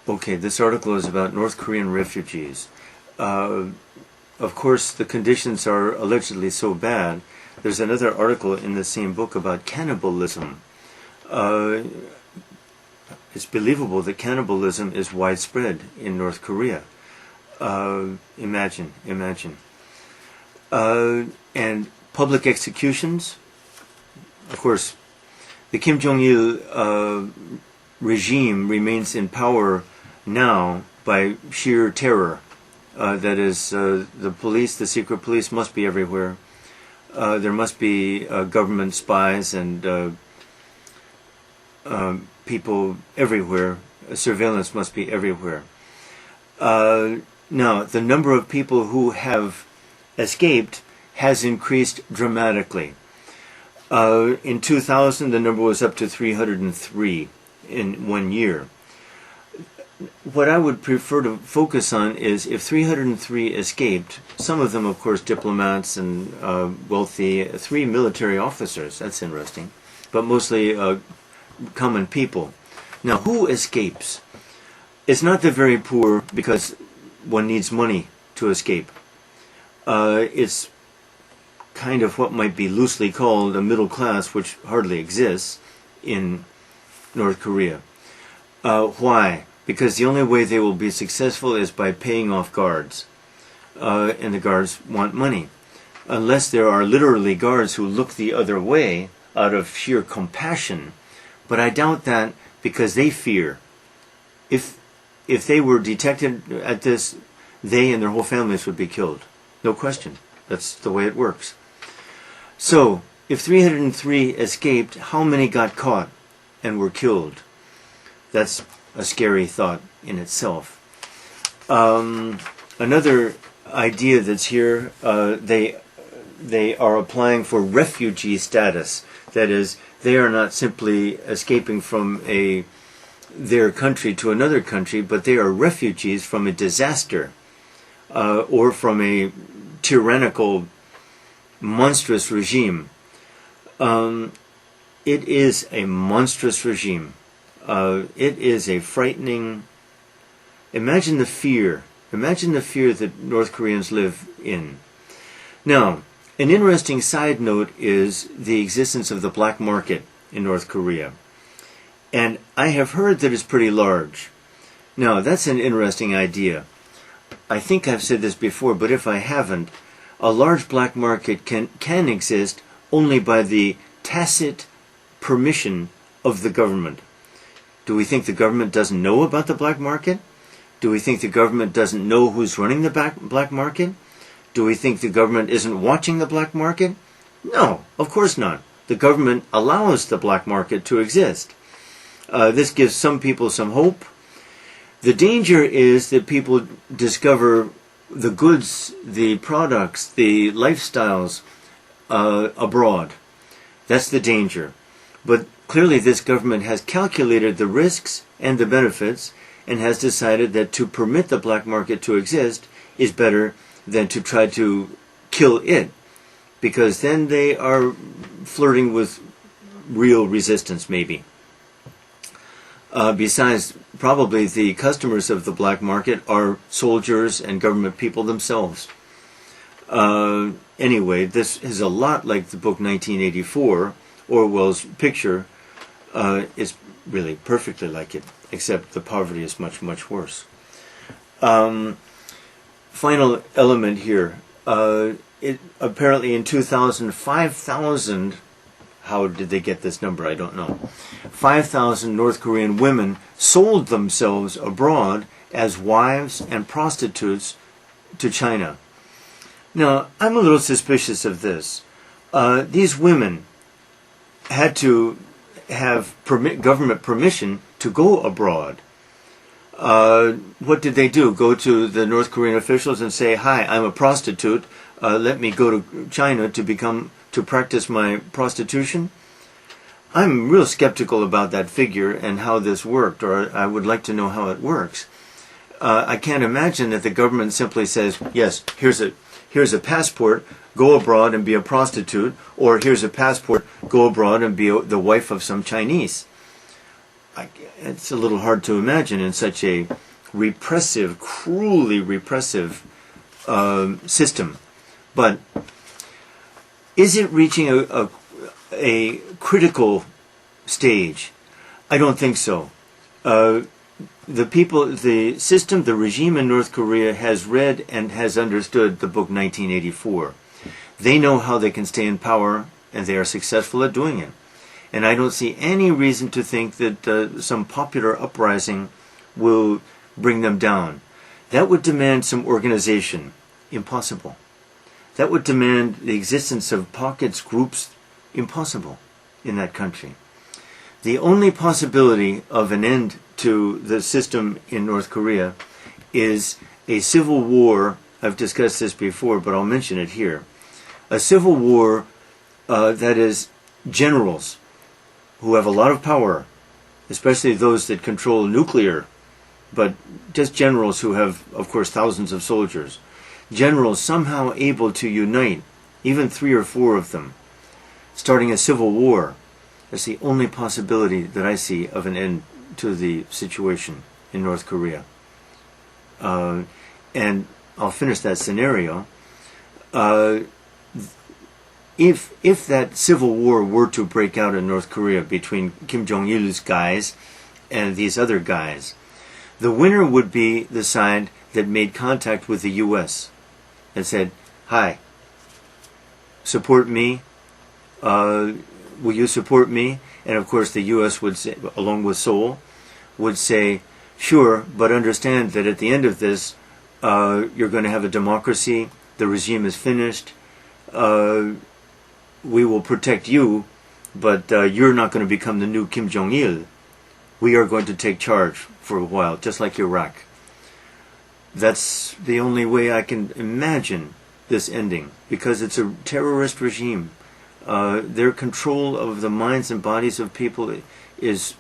Okay, this article is about North Korean refugees. Of course, the conditions are allegedly so bad. There's another article in the same book about cannibalism. It's believable that cannibalism is widespread in North Korea. Imagine. And public executions. Of course, the Kim Jong Il regime remains in power now by sheer terror. That is, the police, the secret police must be everywhere. There must be government spies and people everywhere. Surveillance must be everywhere. Now, the number of people who have escaped has increased dramatically. In 2000, the number was up to 303 in 1 year. What I would prefer to focus on is if 303 escaped, some of them, of course, diplomats and wealthy, 3 military officers, that's interesting, but mostly common people. Now, who escapes? It's not the very poor because one needs money to escape. It's kind of what might be loosely called a middle class, which hardly exists in North Korea. Why? Because the only way they will be successful is by paying off guards. And the guards want money. Unless there are literally guards who look the other way out of sheer compassion. But I doubt that because they fear. If they were detected at this, they and their whole families would be killed. No question. That's the way it works. So, if 303 escaped, how many got caught and were killed? That's a scary thought in itself. Another idea that's here, they are applying for refugee status. That is, they are not simply escaping from their country to another country, but they are refugees from a disaster or from a tyrannical, monstrous regime. It is a monstrous regime. It is a frightening. Imagine the fear. Imagine the fear that North Koreans live in. Now, an interesting side note is the existence of the black market in North Korea. And I have heard that it's pretty large. Now, that's an interesting idea. I think I've said this before, but if I haven't, a large black market can exist only by the tacit permission of the government. Do we think the government doesn't know about the black market? Do we think the government doesn't know who's running the black market? Do we think the government isn't watching the black market? No, of course not. The government allows the black market to exist. This gives some people some hope. The danger is that people discover the goods, the products, the lifestyles abroad. That's the danger. But clearly this government has calculated the risks and the benefits and has decided that to permit the black market to exist is better than to try to kill it, because then they are flirting with real resistance maybe. Besides, probably the customers of the black market are soldiers and government people themselves. Anyway, this is a lot like the book 1984, Orwell's picture. Is really perfectly like it, except the poverty is much, much worse. Final element here. Apparently in 2000, 5,000, how did they get this number? I don't know. 5,000 North Korean women sold themselves abroad as wives and prostitutes to China. Now, I'm a little suspicious of this. These women had to have government permission to go abroad. What did they do? Go to the North Korean officials and say, "Hi, I'm a prostitute. Let me go to China to practice my prostitution"? I'm real skeptical about that figure and how this worked, or I would like to know how it works. I can't imagine that the government simply says, "Yes, here's a passport. Go abroad and be a prostitute," or "Here's a passport. Go abroad and be the wife of some Chinese." it's a little hard to imagine in such a repressive, cruelly repressive system. But is it reaching a critical stage? I don't think so. The system, the regime in North Korea has read and has understood the book 1984. They know how they can stay in power, and they are successful at doing it. And I don't see any reason to think that some popular uprising will bring them down. That would demand some organization. Impossible. That would demand the existence of pockets, groups. Impossible in that country. The only possibility of an end to the system in North Korea is a civil war. I've discussed this before, but I'll mention it here. A civil war that is generals who have a lot of power, especially those that control nuclear, but just generals who have, of course, thousands of soldiers. Generals somehow able to unite, even 3 or 4 of them, starting a civil war. That's the only possibility that I see of an end to the situation in North Korea. And I'll finish that scenario. If that civil war were to break out in North Korea between Kim Jong Il's guys and these other guys, the winner would be the side that made contact with the U.S. and said, "Hi, support me. Will you support me?" And of course the U.S. would say, along with Seoul, would say, "Sure, but understand that at the end of this, you're going to have a democracy. The regime is finished. We will protect you, but you're not going to become the new Kim Jong Il. We are going to take charge for a while, just like Iraq." That's the only way I can imagine this ending, because it's a terrorist regime. Their control of the minds and bodies of people is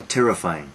terrifying.